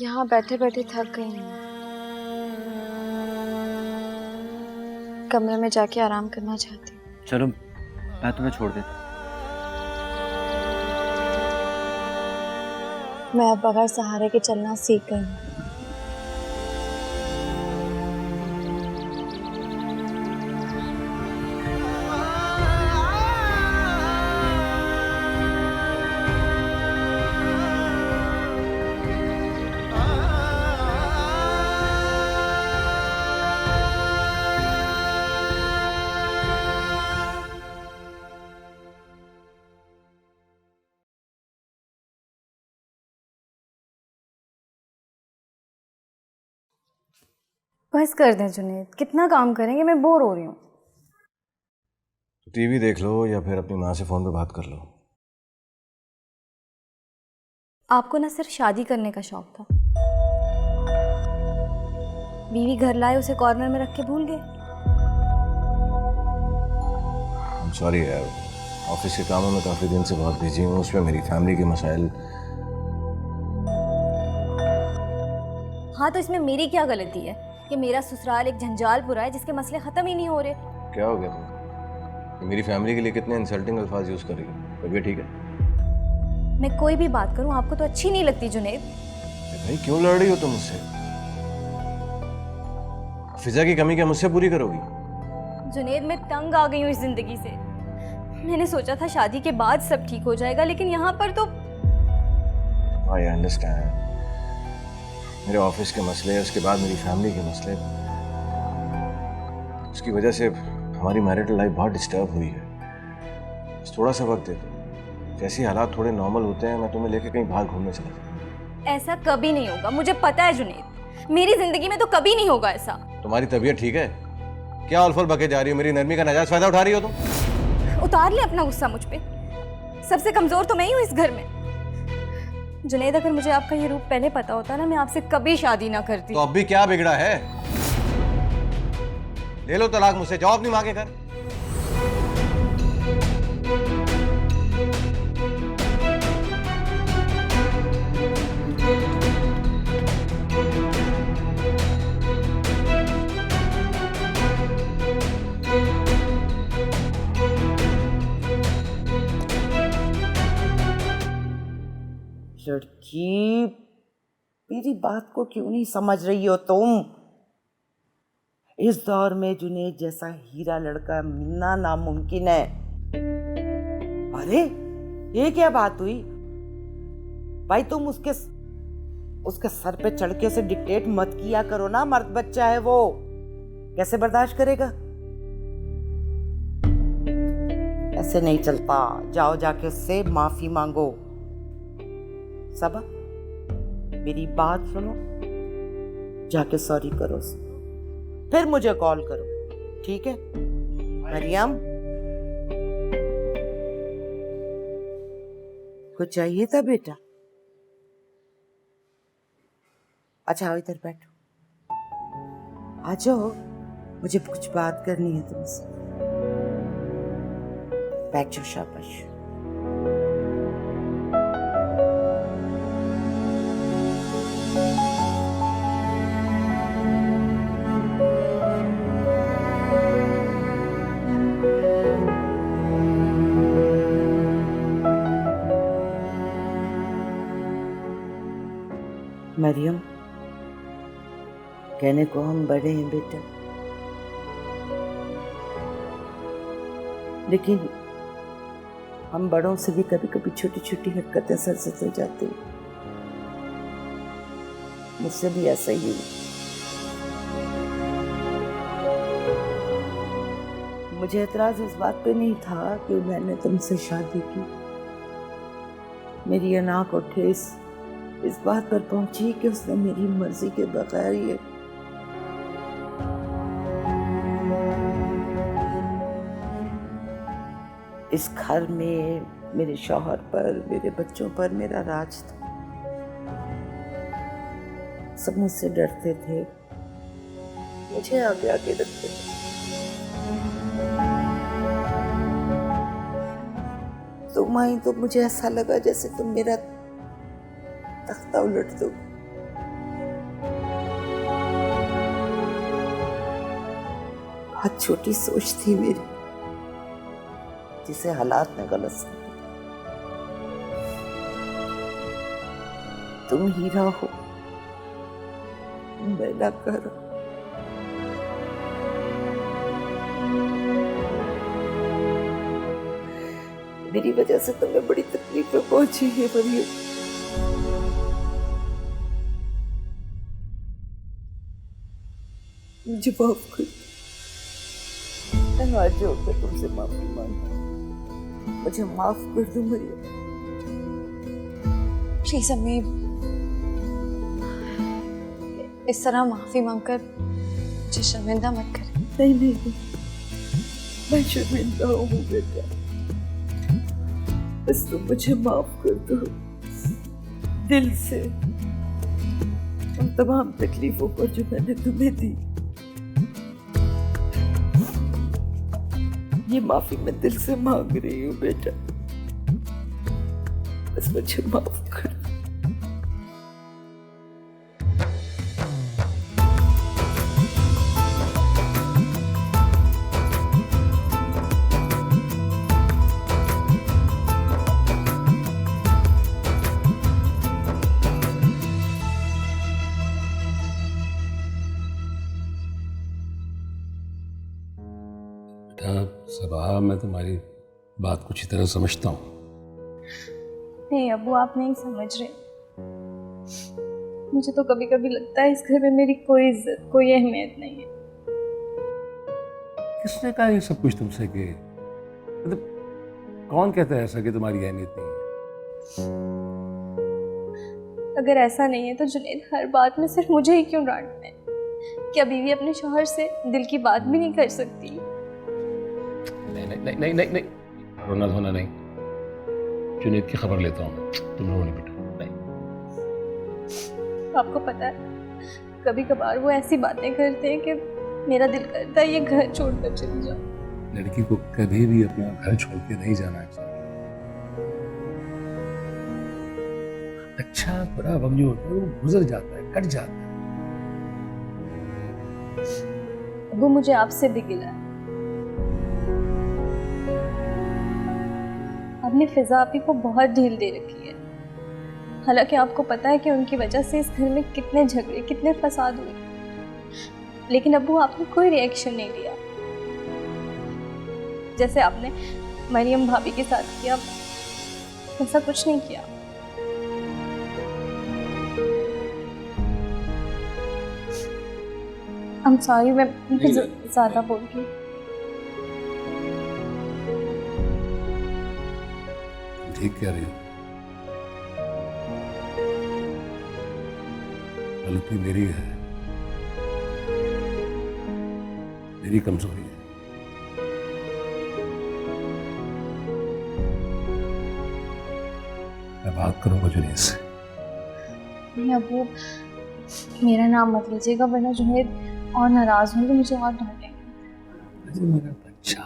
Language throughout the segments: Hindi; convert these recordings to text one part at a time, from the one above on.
यहाँ बैठे बैठे थक गई हूँ। कमरे में जाके आराम करना चाहती हूँ। चलो मैं तुम्हें छोड़ देता हूँ। मैं अब बगैर सहारे के चलना सीख गई हूँ। बस कर दें जुनेद, कितना काम करेंगे, मैं बोर हो रही हूँ। तो टीवी देख लो या फिर अपनी माँ से फोन पे बात कर लो। आपको ना सिर्फ शादी करने का शौक था, बीवी घर लाए उसे कॉर्नर में रख के भूल गए। सॉरी यार, ऑफिस के कामों में काफी दिन से बहुत बिजी हूँ, उसमें मेरी फैमिली के मसाइल। हाँ तो इसमें मेरी क्या गलती है कि मेरा ससुराल एक झंझालपुरा है जिसके मसले खत्म ही नहीं हो रहे। क्या हो गया तुम? मेरी फैमिली के लिए कितने इंसल्टिंग अल्फाज यूज कर रही हो? तबीयत ठीक है? मैं कोई भी बात करूँ आपको तो अच्छी नहीं लगती जुनेद। भाई क्यों लड़ रही हो तुम मुझसे? फिजा की कमी क्या मुझसे पूरी करोगी? जुनेद मैं तंग आ गई हूँ इस जिंदगी से। मैंने सोचा था शादी के बाद सब ठीक हो जाएगा, लेकिन यहाँ पर तो। आई अंडरस्टैंड, मेरे ऑफिस के मसले, उसके बाद मेरी फैमिली के मसले, उसकी वजह से हमारी मैरिटल लाइफ बहुत डिस्टर्ब हुई है। बस थोड़ा सा वक्त दे दो, जैसे हालात थोड़े नॉर्मल होते हैं मैं तुम्हें लेके कहीं बाहर घूमने चला जाऊंगा। ऐसा कभी नहीं होगा, मुझे पता है जुनेद, मेरी जिंदगी में तो कभी नहीं होगा ऐसा। तुम्हारी तबीयत ठीक है? क्या उलफल बके जा रही हो? मेरी नरमी का नाजायज फायदा उठा रही हो तुम? उतार ले अपना गुस्सा मुझ पे। सबसे कमजोर तो मैं ही हूँ इस घर में। जुनेद अगर मुझे आपका ये रूप पहले पता होता ना, मैं आपसे कभी शादी ना करती। तो अब भी क्या बिगड़ा है? ले लो तलाक मुझसे, जाओ अपनी माँ के घर। लड़की, मेरी बात को क्यों नहीं समझ रही हो तुम? इस दौर में जुनेद जैसा हीरा लड़का मिलना नामुमकिन है। अरे ये क्या बात हुई भाई? तुम उसके सर पे चढ़ के उसे डिक्टेट मत किया करो ना, मर्द बच्चा है वो, कैसे बर्दाश्त करेगा? ऐसे नहीं चलता। जाओ जाके उससे माफी मांगो। सबा, मेरी बात सुनो, जाके सॉरी करो, फिर मुझे कॉल करो, ठीक है? मरियम, कुछ चाहिए था बेटा? अच्छा आओ इधर बैठो, आ जाओ, मुझे कुछ बात करनी है तुमसे। बैठ जाओ, शाबाश। मरियम, कहने को हम बड़े हैं बेटा, लेकिन हम बड़ों से भी कभी कभी छोटी छोटी हरकतें सरसत हो जाती हैं। मुझसे भी ऐसा ही हुआ। मुझे एतराज इस बात पे नहीं था कि मैंने तुमसे शादी की। मेरी अना को ठेस इस बात पर पहुंची कि उसने मेरी मर्जी के बगैर ये इस घर में मेरे शौहर पर, मेरे बच्चों पर मेरा राज था। सब मुझसे डरते थे, मुझे आगे आगे रखते थे। तुम आई तो मुझे ऐसा लगा जैसे तुम मेरा तख्ता उलट दो। बहुत छोटी सोच थी मेरी, जिसे हालात ने गलत समझा। तुम हीरा हो, मैं ना कर। मेरी वजह से तुम्हें बड़ी तकलीफ में पहुंची है मरियम। मुझे माफ कर दो। मैं आज होकर तुमसे माफी मांगता हूं। मुझे माफ कर दो मरियम। प्लीज अम्मी, इस तरह माफी मांगकर मुझे शर्मिंदा मत करें। नहीं नहीं नहीं, मैं शर्मिंदा हूँ बेटा, बस तुम मुझे माफ कर दो दिल से, उन तमाम तकलीफों पर जो मैंने तुम्हें दी। ये माफी मैं दिल से मांग रही हूँ बेटा, बस मुझे माफ कर दो। सबा, मैं तुम्हारी बात कुछ तरह समझता हूँ। नहीं अब्बू, आप नहीं समझ रहे। मुझे तो कभी कभी लगता है इस घर में मेरी कोई इज्जत, कोई अहमियत नहीं है। किसने कहा ये सब कुछ तुमसे कि मतलब कौन कहता है ऐसा कि तुम्हारी अहमियत नहीं है? अगर ऐसा नहीं है तो जुनैद हर बात में सिर्फ मुझे ही क्यों डांटते हैं? क्या बीवी अपने शौहर से दिल की बात भी नहीं कर सकती? नहीं नहीं नहीं नहीं नहीं, रोना धोना नहीं। जुनैद की खबर लेता हूँ, तुम रो नहीं बेटा। नहीं, आपको पता है कभी कभार वो ऐसी बातें करते हैं कि मेरा दिल करता है ये घर छोड़कर चली जाओ। लड़की को कभी भी अपना घर छोड़ के नहीं जाना चाहिए। अच्छा बुरा वक्त जो होता है वो गुजर जाता है, कट जाता है। वो मुझे आपसे भी गिला है। आपने फिजा आपी को बहुत ढील दे रखी है, हालांकि आपको पता है कि उनकी वजह से इस घर में कितने झगड़े, कितने फसाद हुए, लेकिन अब्बू आपने कोई रिएक्शन नहीं लिया। जैसे आपने मरियम भाभी के साथ किया, ऐसा कुछ नहीं किया। I'm sorry, मैं ज्यादा बोल रही हूँ। ठीक कह रही हो, गलती मेरी है, मेरी कमजोरी है। मैं बात करूंगा जुनैद से। नहीं अबू, मेरा नाम मत लीजिएगा वरना जुनैद और नाराज होंगे, मुझे और डांटेंगे। मेरा बच्चा,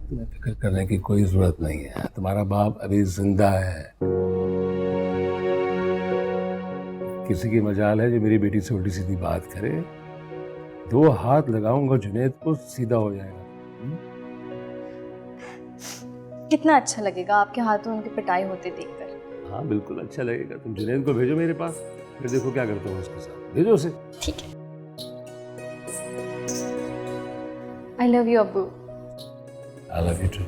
तुम्हें फिक्र करने की कोई जरूरत नहीं है। तुम्हारा बाप अभी जिंदा है। किसी की मजाल है जो मेरी बेटी से उल्टी सीधी बात करे? 2 हाथ लगाऊंगा जुनैद को, सीधा हो जाएगा। कितना अच्छा लगेगा आपके हाथों उनकी पिटाई होते देखकर। हाँ बिल्कुल अच्छा लगेगा। तुम जुनैद को भेजो मेरे पास, फिर देखो क्या करता हूँ उसके साथ। भेजो उसे। ठीक है। I love you अब्बू। I love you too.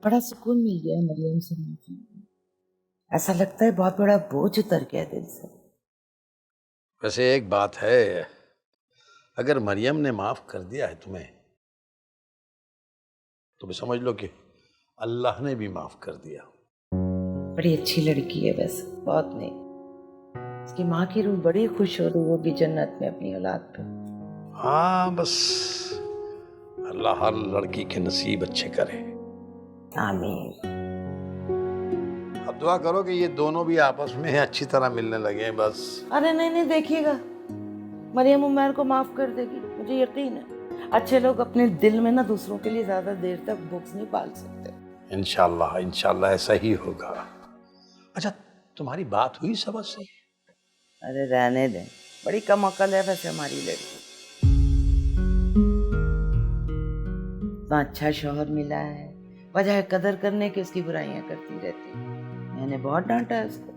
बड़ा सुकून मिल गया मरियम से मिलकर। ऐसा लगता है बहुत बड़ा बोझ उतर गया दिल से। वैसे एक बात है, अगर मरियम ने माफ कर दिया है तुम्हें तो समझ लो कि अल्लाह ने भी माफ कर दिया। बड़ी अच्छी लड़की है वैसे, बहुत नहीं। उसकी माँ की रूह बड़ी खुश हो रही होगी जन्नत में अपनी औलाद पर। हाँ बस अल्लाह हर लड़की के नसीब अच्छे करे। आमीन। अब दुआ करो कि ये दोनों भी आपस में अच्छी तरह मिलने लगे बस। अरे नहीं नहीं, देखिएगा मरियम उमर को माफ कर देगी, मुझे यकीन है। अच्छे लोग अपने दिल में ना दूसरों के लिए ज्यादा देर तक बुक्स नहीं पाल सकते। इंशाल्लाह इंशाल्लाह ऐसा ही होगा। अच्छा, तुम्हारी बात हुई सबज से? अरे रहने दें, बड़ी कम अकल है वैसे हमारी लड़की। इतना अच्छा शौहर मिला है, वजह कदर करने की उसकी बुराइयां करती रहती। मैंने बहुत डांटा है उसको।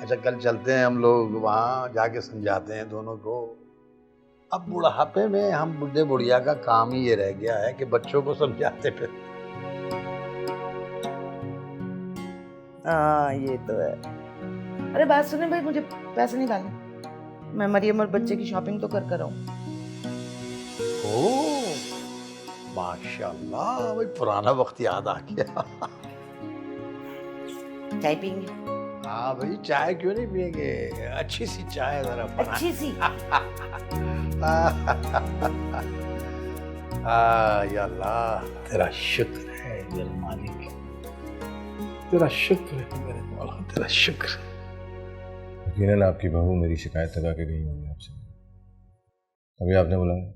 अच्छा, कल चलते हैं हम लोग, वहां जाके समझाते हैं दोनों को। अब बुढ़ापे में हम बुढ़े बुढ़िया का काम ही ये रह गया है कि बच्चों को समझाते फिर। हाँ ये तो है। अरे बात सुने भाई, मुझे पैसे निकालने, मैं मरियम और बच्चे की शॉपिंग तो कर आऊं। ओह माशाल्लाह, भाई पुराना वक्त याद आ गया। चाय पीएंगे? हाँ भाई, चाय क्यों नहीं पियेंगे, अच्छी सी चाय जरा बना। अच्छी सी? या अल्लाह, तेरा शुक्र है मेरे मालिक, तेरा शुक्र है मेरे मौला, तेरा शुक्र। यकीनन आपकी बहू मेरी शिकायत लगा के गई होगी आपसे, तभी आपने बुलाया।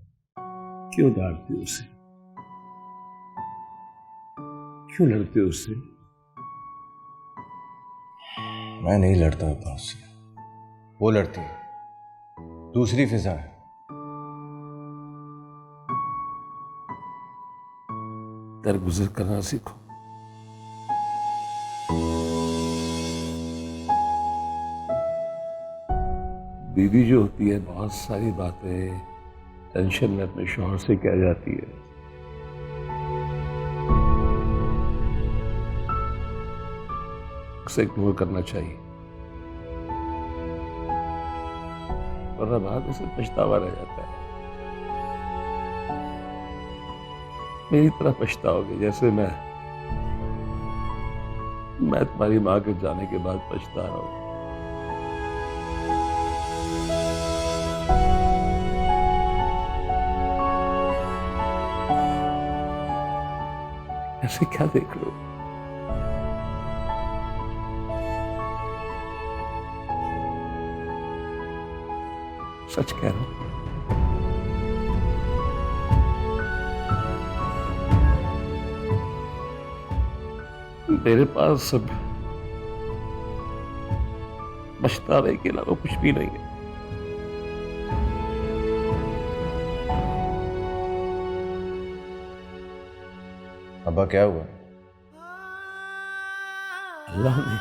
क्यों डांटते हो उसे? क्यों लड़ते हो उससे? मैं नहीं लड़ता होता उससे, वो लड़ती है, दूसरी फिजा है। दरगुजर करना सीखो। बीवी जो होती है, बहुत सारी बातें टेंशन में अपने शौहर से कह जाती है। उसे इग्नोर करना चाहिए, वरना बाद उसे पछतावा रह जाता है। मेरी तरह पछताओगे जैसे मैं तुम्हारी मां के जाने के बाद पछता रहा हूं। ऐसे क्या देख रहे हो? सच कह रहा हूं। मेरे पास सब पछतावे के अलावा कुछ भी नहीं है। अब्बा क्या हुआ? अल्लाह ने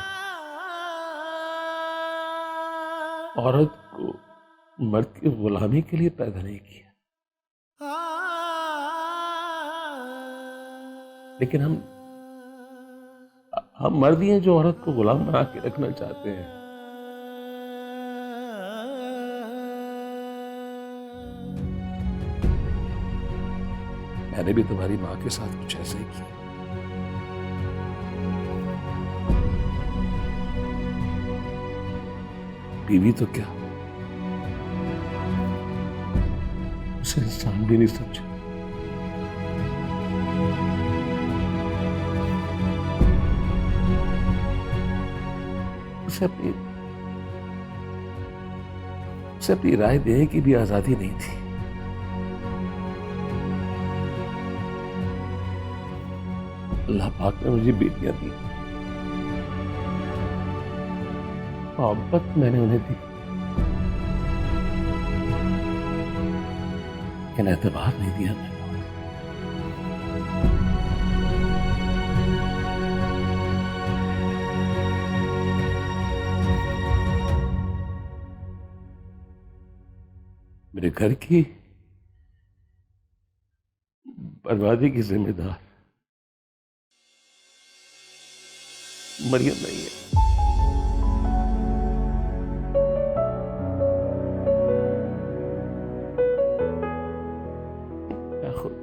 औरत को मर्द की गुलामी के लिए पैदा नहीं किया, लेकिन हम मर्द ही हैं जो औरत को गुलाम बना के रखना चाहते हैं। मैंने भी तुम्हारी मां के साथ कुछ ऐसा ही किया। बीवी तो क्या, उसे इंसान भी नहीं समझा। उसे अपनी राय देने की भी आजादी नहीं थी। अल्लाह पाक ने मुझे बेटियां दी, मोहब्बत मैंने उन्हें दी, लेकिन एतबार नहीं दिया मैंने। मेरे घर की बर्बादी की जिम्मेदार मरियम नहीं है। मैं खुद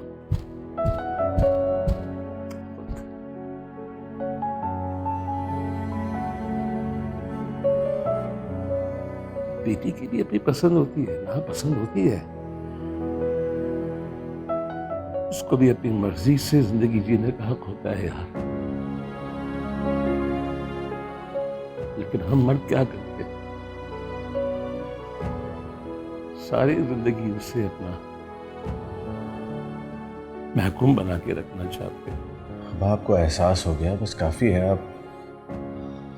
बेटी की भी अपनी पसंद होती है, ना पसंद होती है। उसको भी अपनी मर्जी से जिंदगी जीने का हक होता है यार। लेकिन हम मर्द क्या करते हैं, सारी जिंदगी उसे अपना महकूम बना के रखना चाहते हैं। अब आपको एहसास हो गया, बस काफी है।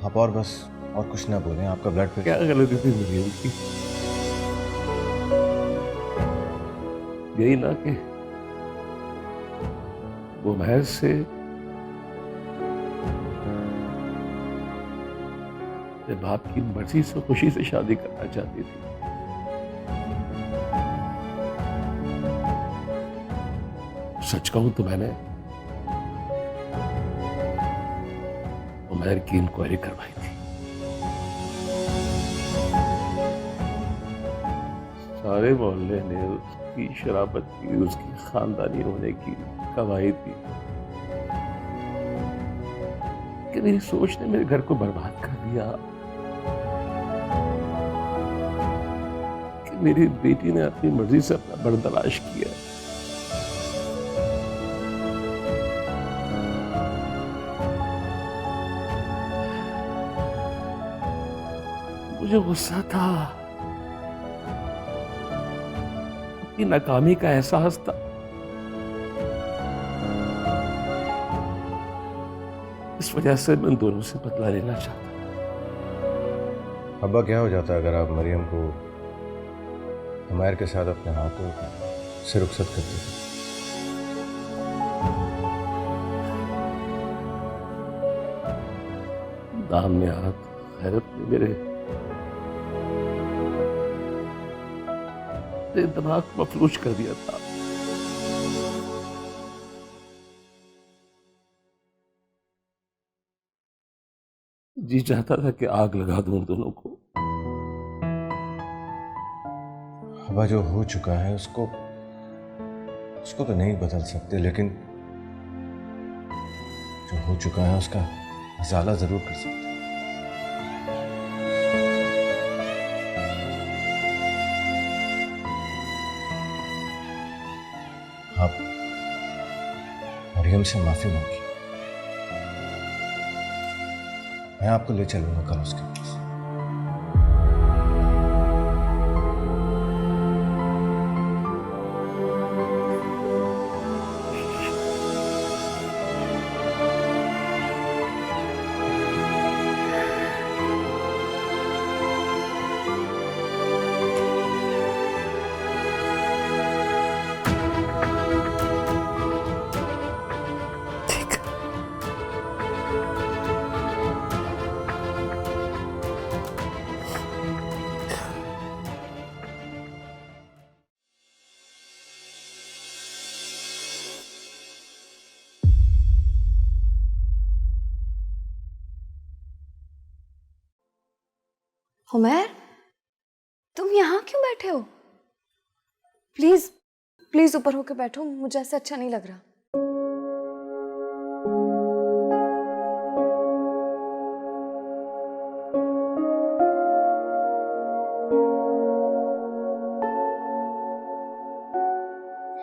आप और बस और कुछ ना बोलें। आपका ब्लड प्रेशर क्या गलती थी मेरी उनकी? यही ना कि वो महज से अपने बाप की मर्जी से खुशी से शादी करना चाहती थी। सच कहूं तो मैंने उमर की इंक्वायरी करवाई थी। सारे मोहल्ले ने उसकी शराबत की, उसकी खानदानी होने की गवाही दी कि मेरी सोच ने मेरे घर को बर्बाद कर दिया, कि मेरी बेटी ने अपनी मर्जी से अपना बर्दाश्त किया। मुझे गुस्सा था, अपनी नाकामी का एहसास था। इस वजह से मैं दोनों से बदला लेना चाहता। अब्बा, क्या हो जाता अगर आप मरियम को उमैर के साथ अपने हाथों से रुखसत कर देते? दाम में हाथ हैरत ने मेरे दिमाग को मफलूज कर दिया था। जी चाहता था कि आग लगा दूं दोनों को। अब्बा, जो हो चुका है उसको तो नहीं बदल सकते, लेकिन जो हो चुका है उसका अज़ाला जरूर कर सकते हैं। आप मरियम से माफी मांगी, मैं आपको ले चलूंगा कल उसके पास। उमर, तुम यहाँ क्यों बैठे हो? प्लीज प्लीज ऊपर होके बैठो, मुझे ऐसे अच्छा नहीं लग रहा।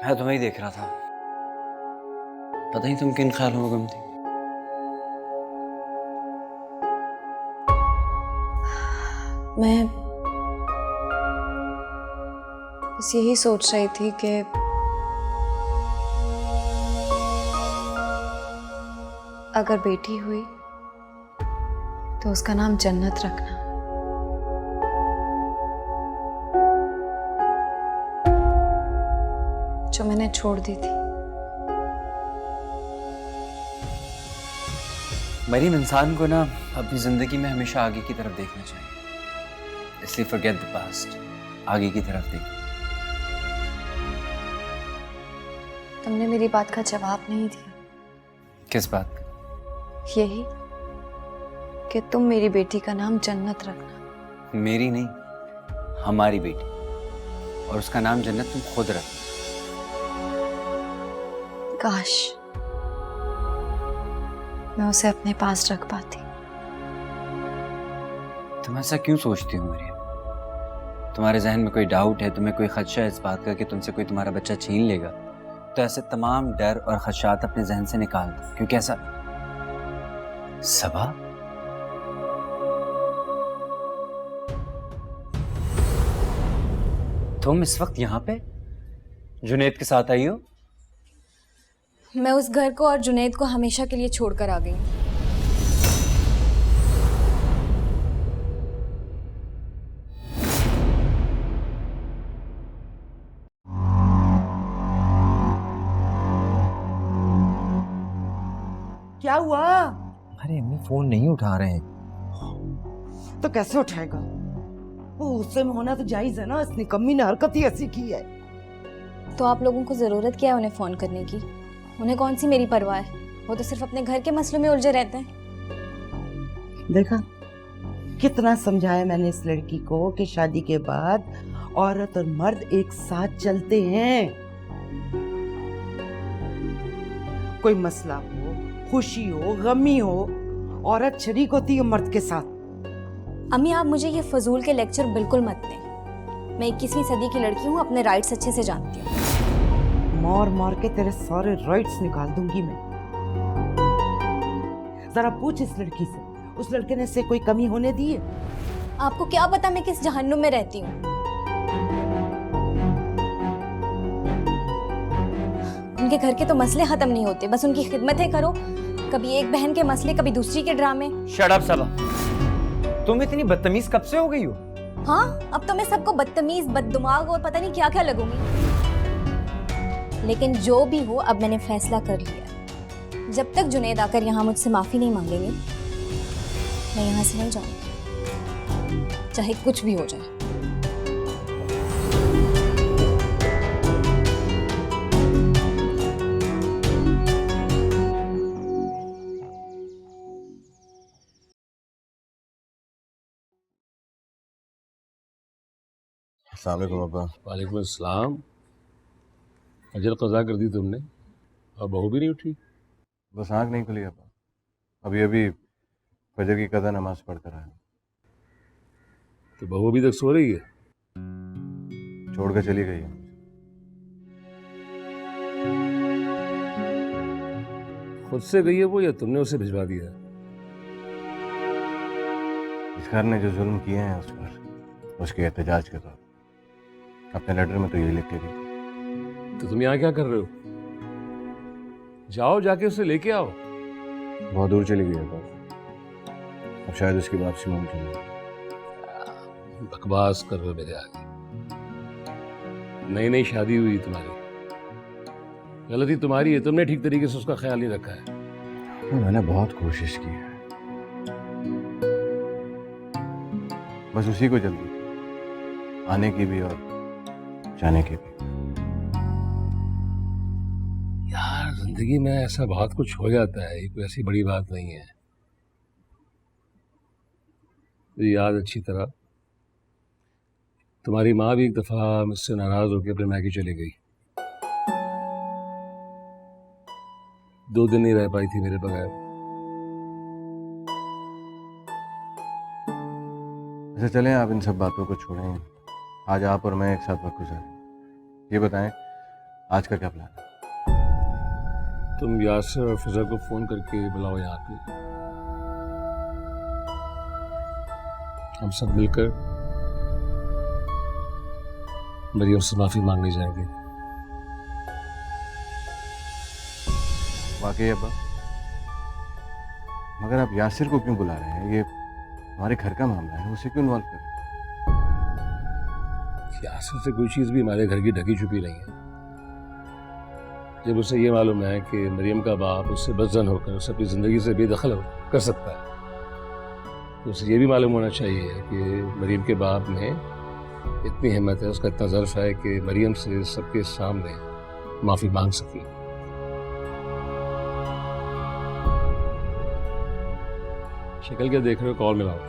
मैं तुम्हें ही देख रहा था, पता नहीं तुम किन ख्यालों में गुम थी। मैं बस यही सोच रही थी कि अगर बेटी हुई तो उसका नाम जन्नत रखना। जो मैंने छोड़ दी थी। मरीम, इंसान को ना अपनी जिंदगी में हमेशा आगे की तरफ देखना चाहिए, इसलिए फॉरगेट द पास्ट, आगे की तरफ देखो। तुमने मेरी बात का जवाब नहीं दिया। किस बात का? यही कि तुम मेरी बेटी का नाम जन्नत रखना। मेरी नहीं, हमारी बेटी, और उसका नाम जन्नत तुम खुद रखना। काश मैं उसे अपने पास रख पाती। तुम ऐसा क्यों सोचती हो मरियम? तुम्हारे जहन में कोई डाउट है, तुम्हें कोई खदशा है इस बात का कि तुमसे कोई तुम्हारा बच्चा छीन लेगा, तो ऐसे तमाम डर और खदशात अपने जहन से निकाल दो, क्योंकि ऐसा सबा तुम इस वक्त यहाँ पे जुनैद के साथ आई हो? मैं उस घर को और जुनैद को हमेशा के लिए छोड़कर आ गई हूँ। क्या हुआ? अरे अम्मी फोन नहीं उठा रहे हैं। तो कैसे उठाएगा? वो गुस्से में होना तो जायज है ना, इस निकम्मी ने हरकत ही ऐसी की है। तो आप लोगों को ज़रूरत क्या है उन्हें फ़ोन करने की? उन्हें कौन सी मेरी परवाह है? वो तो सिर्फ अपने घर के मसलों में उलझे रहते हैं। देखा कितना समझाया मैंने इस लड़की को कि शादी के बाद औरत और मर्द एक साथ चलते हैं। कोई मसला हो, खुशी हो, गमी हो, औरत शरीक होती है मर्द के साथ। अम्मी आप मुझे ये फजूल के लेक्चर बिल्कुल मत दें। मैं 21वीं सदी की लड़की हूँ, अपने राइट्स अच्छे से जानती हूँ। मार मार के तेरे सारे राइट्स निकाल दूंगी मैं। जरा पूछ इस लड़की से, उस लड़के ने से कोई कमी होने दी है? आपको क्या पता मैं किस जहन्नुम में रहती हूँ? उनके घर के तो मसले खत्म नहीं होते, बस उनकी खिदमतें करो। कभी एक बहन के मसले, कभी दूसरी के ड्रामे। शट अप सबा, तुम इतनी बदतमीज कब से हो गई हो? हाँ, अब तो मैं सबको बदतमीज, बददिमाग और पता नहीं क्या क्या लगूंगी। लेकिन जो भी हो, अब मैंने फैसला कर लिया। जब तक जुनैद आकर यहाँ मुझसे माफी नहीं मांगेंगे, मैं यहाँ से नहीं जाऊंगी, चाहे कुछ भी हो जाए। अस्सलाम वालेकुम अब्बा। वालेकुम अस्सलाम। अजल कज़ा कर दी तुमने और बहू भी नहीं उठी? बस आँख नहीं खुली अब्बा, अभी अभी फजर की कज़ा नमाज पढ़ कर आया। तो बहू अभी तक सो रही है? छोड़ कर चली गई है। खुद से गई है वो या तुमने उसे भिजवा दिया? इस घर ने जो जुल्म किए हैं उस पर, उसके एहतजाज के तौर अपने लेटर में तो यही लिख के गई। तो तुम यहाँ क्या कर रहे हो? जाओ जाके उसे लेके आओ। बहुत दूर चली गई अब्बा, अब शायद उसकी वापसी मुमकिन नहीं। बकवास कर रहे हो मेरे आगे। नई नई शादी हुई तुम्हारी, गलती तुम्हारी है, तुमने ठीक तरीके से उसका ख्याल नहीं रखा है। मैंने बहुत कोशिश की है, बस उसी को जल्दी आने की भी और जाने की भी। यार जिंदगी में ऐसा बहुत कुछ हो जाता है, ये कोई ऐसी बड़ी बात नहीं है। मुझे याद अच्छी तरह तुम्हारी माँ भी एक दफा मुझसे नाराज होकर अपने मैके चली गई। 2 दिन नहीं रह पाई थी मेरे बगैर। ऐसे चलें, आप इन सब बातों को छोड़ें। आज आप और मैं एक साथ वक्त गुजारें। ये बताएं आज का क्या प्लान है? तुम यासर और फिजा को फोन करके बुलाओ यहाँ पे, हम सब मिलकर मरियम से माफी मांगने जाएंगे। वाकई अब्बा, मगर आप यासिर को क्यों बुला रहे हैं? ये हमारे घर का मामला है, उसे क्यों इन्वॉल्व कर रहे हैं? यासिर से कोई चीज़ भी हमारे घर की ढकी छुपी नहीं है। जब उसे ये मालूम है कि मरियम का बाप उससे बदजन होकर उसे अपनी ज़िंदगी से बेदखल कर सकता है, तो उसे ये भी मालूम होना चाहिए कि मरियम के बाप में इतनी हिम्मत है, उसका इतना ज़र्फ है कि मरियम से सबके सामने माफ़ी मांग सके। शक्ल क्या देख रहे हो? कॉल मिलाओ।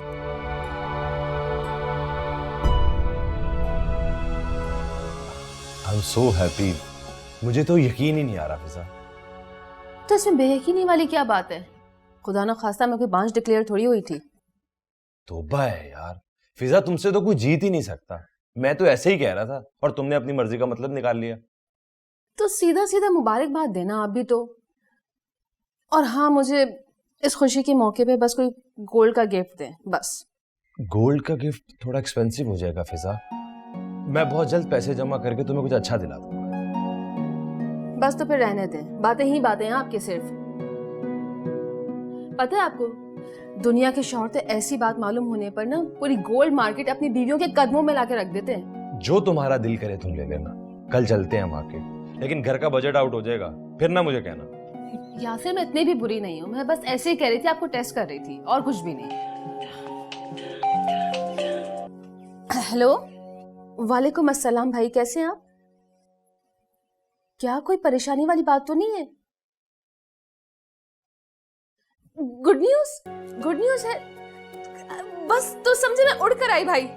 I am so happy. मुझे तो यकीन ही नहीं आ रहा फिजा। तो इसमें बेयकीनी वाली क्या बात है? खुदा ना खास्ता मैं कोई बांझ डिक्लेयर थोड़ी हुई थी। तौबा है यार, फिजा तुमसे तो कोई जीत ही नहीं सकता। मैं तो ऐसे ही कह रहा था और तुमने अपनी मर्जी का मतलब निकाल लिया। तो सीधा सीधा मुबारकबाद देना आप भी तो। और हाँ, मुझे इस खुशी के मौके पे बस कोई गोल्ड का गिफ्ट दें बस। गोल्ड का गिफ्ट थोड़ा एक्सपेंसिव हो जाएगा फिजा। मैं बहुत जल्द पैसे जमा करके तुम्हें कुछ अच्छा दिला दूंगा। बस तो फिर रहने दें, बातें ही बातें हैं आपके सिर्फ। पता है आपको, दुनिया के शौहर तो ऐसी बात मालूम होने पर ना पूरी गोल्ड मार्केट अपनी बीवियों के कदमों में लाके रख देते हैं। जो तुम्हारा दिल करे तुम ले लेना, कल चलते हैं मार्केट, लेकिन घर का बजट आउट हो जाएगा, फिर ना मुझे कहना। यासिर, मैं इतनी भी बुरी नहीं हूँ, मैं बस ऐसे ही कह रही थी, आपको टेस्ट कर रही थी और कुछ भी नहीं। हेलो, वालेकुम अस्सलाम भाई, कैसे हैं आप? क्या कोई परेशानी वाली बात तो नहीं है? गुड न्यूज है। बस तो समझे मैं उड़ कर आई भाई।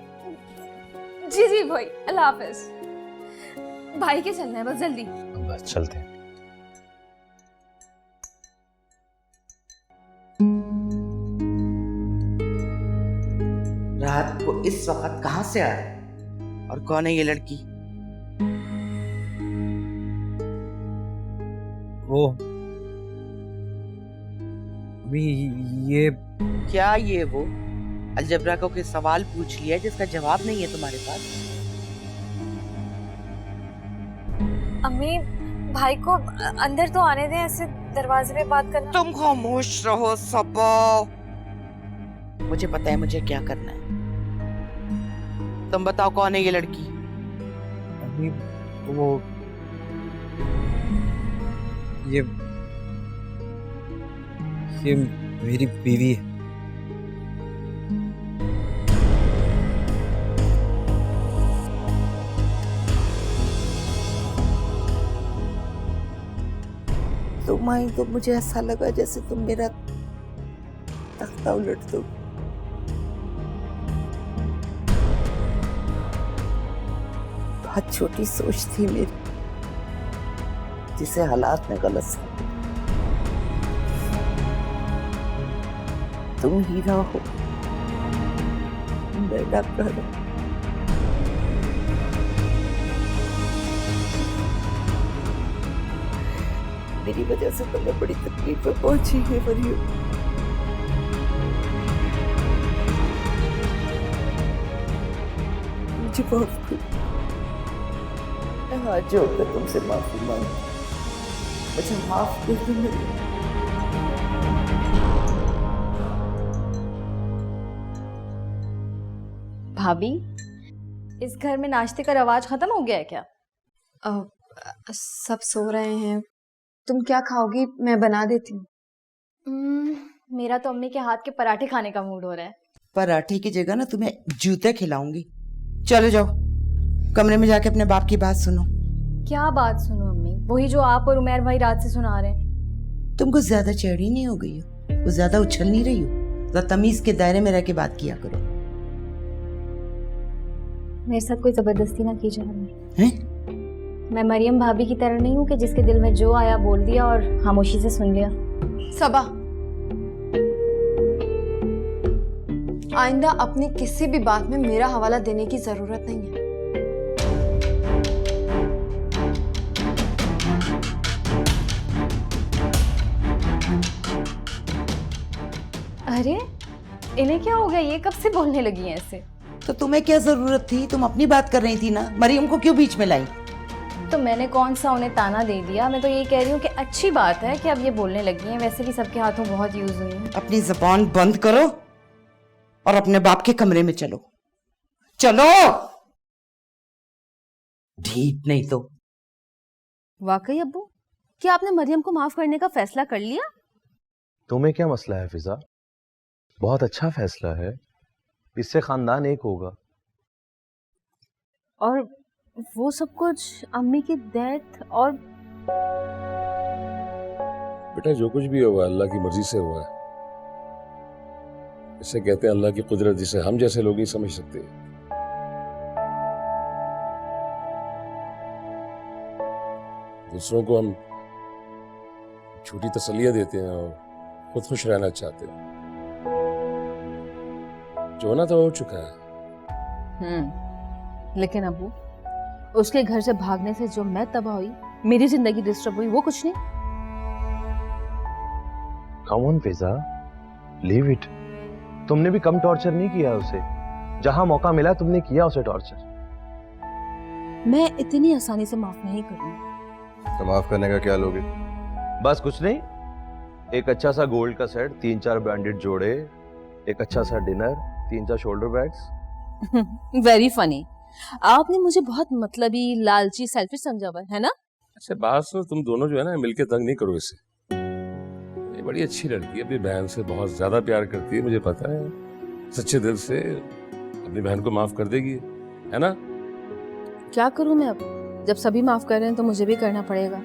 जी जी भाई, अल्लाह हाफिज। भाई के चलना है बस जल्दी। बस चलते हैं। रात को इस वक्त कहां से आ रही और कौन है ये लड़की? वो अभी ये क्या ये वो अलजबरा को कोई सवाल पूछ लिया जिसका जवाब नहीं है तुम्हारे पास? अम्मी, भाई को अंदर तो आने दें, ऐसे दरवाजे पे बात करना। तुम खामोश रहो सबा। मुझे पता है मुझे क्या करना है। तुम बताओ कौन है ये लड़की? अभी वो ये मेरी बीवी है। तुम आई तो मुझे ऐसा लगा जैसे तुम मेरा तख्ता उलट दो। बहुत छोटी सोच थी मेरी, जिसे हालात ने गलत समझा। तुम हीरा हो, मैं डॉक्टर हूं। मेरी वजह से तुम्हें बड़ी तकलीफ में पहुंची है मरियम। मुझे माफ कर, मैं हाथ जोड़कर तुमसे माफी मांगू। मुझे माफ कर दो मरियम। भाभी, इस घर में नाश्ते का रवाज खत्म हो गया है क्या? सब सो रहे हैं, तुम क्या खाओगी? मैं बना देती हूँ। मेरा तो अम्मी के हाथ के पराठे खाने का मूड हो रहा है। पराठे की जगह ना तुम्हें जूते खिलाऊंगी। चलो जाओ, कमरे में जाके अपने बाप की बात सुनो। क्या बात सुनो अम्मी? वही जो आप और उमैर भाई रात से सुना रहे हैं। तुम कुछ ज्यादा चढ़ी नहीं हो गई हो? कुछ ज्यादा उछल नहीं रही हो? जरा तमीज के दायरे में रह के बात किया करो। मेरे साथ कोई जबरदस्ती ना कीजिए अम्मी। हैं? मैं मरियम भाभी की तरह नहीं हूँ कि जिसके दिल में जो आया बोल दिया और खामोशी से सुन लिया। सबा, आइंदा अपनी किसी भी बात में मेरा हवाला देने की जरूरत नहीं है। अरे, इन्हें क्या हो गया? ये कब से बोलने लगी हैं ऐसे? तो तुम्हें क्या जरूरत थी? तुम अपनी बात कर रही थी ना, मरियम को क्यों बीच में लाई? तो मैंने कौन सा उन्हें ताना दे दिया? मैं तो ये कह रही हूँ कि अच्छी बात है कि अब ये बोलने लगी हैं। वैसे भी सबके हाथों बहुत यूज हुई है। अपनी जबान बंद करो और अपने बाप के कमरे में चलो। चलो, ढीठ नहीं तो। वाकई अब्बू, क्या आपने मरियम को माफ करने का फैसला कर लिया? तुम्हें क्या मसला है फिजा? बहुत अच्छा फैसला है, इससे खानदान एक होगा। और वो सब कुछ अम्मी की डेथ और बेटा जो कुछ भी हुआ अल्लाह की मर्जी से हुआ है। इसे कहते हैं अल्लाह की कुदरत, जिसे हम जैसे लोग नहीं समझ सकते। दूसरों को हम झूठी तसल्लियां देते हैं और खुद खुश रहना चाहते हैं। जो होना तो हो चुका है। लेकिन अब्बू, उसके घर से भागने से जो मैं तबाह हुई, मेरी जिंदगी डिस्टर्ब हुई, वो कुछ नहीं। Come on Fiza, leave it. तुमने भी कम टॉर्चर नहीं किया उसे। जहां मौका मिला तुमने किया उसे टॉर्चर। मैं इतनी आसानी से माफ नहीं करूंगी। तो माफ करने का क्या लोगे? बस कुछ नहीं, एक अच्छा सा गोल्ड का सेट, 3-4 ब्रांडेड जोड़े, एक अच्छा सा dinner, 3-4 shoulder bags. Very funny. आपने मुझे बहुत मतलबी लालची सेल्फिश समझा हुआ है ना? अच्छा बात सुनो, तुम दोनों जो है ना मिलके तंग नहीं करो इसे। ये बड़ी अच्छी लड़की है, अपनी बहन से बहुत ज्यादा प्यार करती है, मुझे पता है। सच्चे दिल से अपनी बहन को माफ कर देगी, है ना? क्या करूं मैं अब? जब सभी माफ कर रहे हैं तो मुझे भी करना पड़ेगा।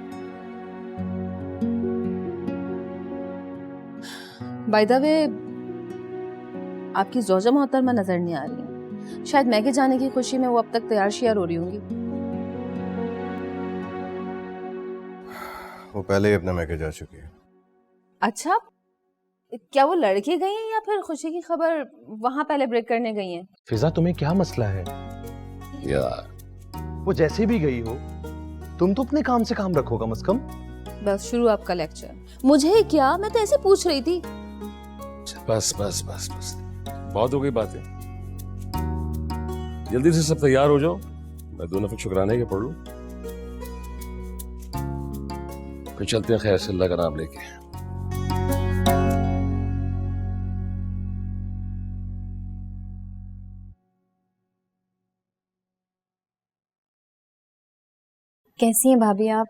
बाय द वे, आपकी जोजा मोहतरमा नजर नहीं आ रही है। शायद मैं के जाने की खुशी में वो अब तक तैयार शियार हो रही होंगी। वो पहले ही अपना मैके जा चुकी है। अच्छा, क्या वो लड़के गई हैं या फिर खुशी की खबर वहां पहले ब्रेक करने गई हैं? फिजा तुम्हें क्या मसला है यार? वो जैसे भी गई हो, तुम तो अपने काम से काम रखो कम से कम। बस शुरू आपका लेक्चर। मुझे क्या, मैं तो ऐसे पूछ रही थी। बस बस बस बस, बहुत हो गई बातें। जल्दी से सब तैयार हो जाओ, मैं 2 नफर शुक्राने के पढ़ लूं, फिर चलते हैं खैर से अल्लाह का नाम लेके। कैसी हैं भाभी आप?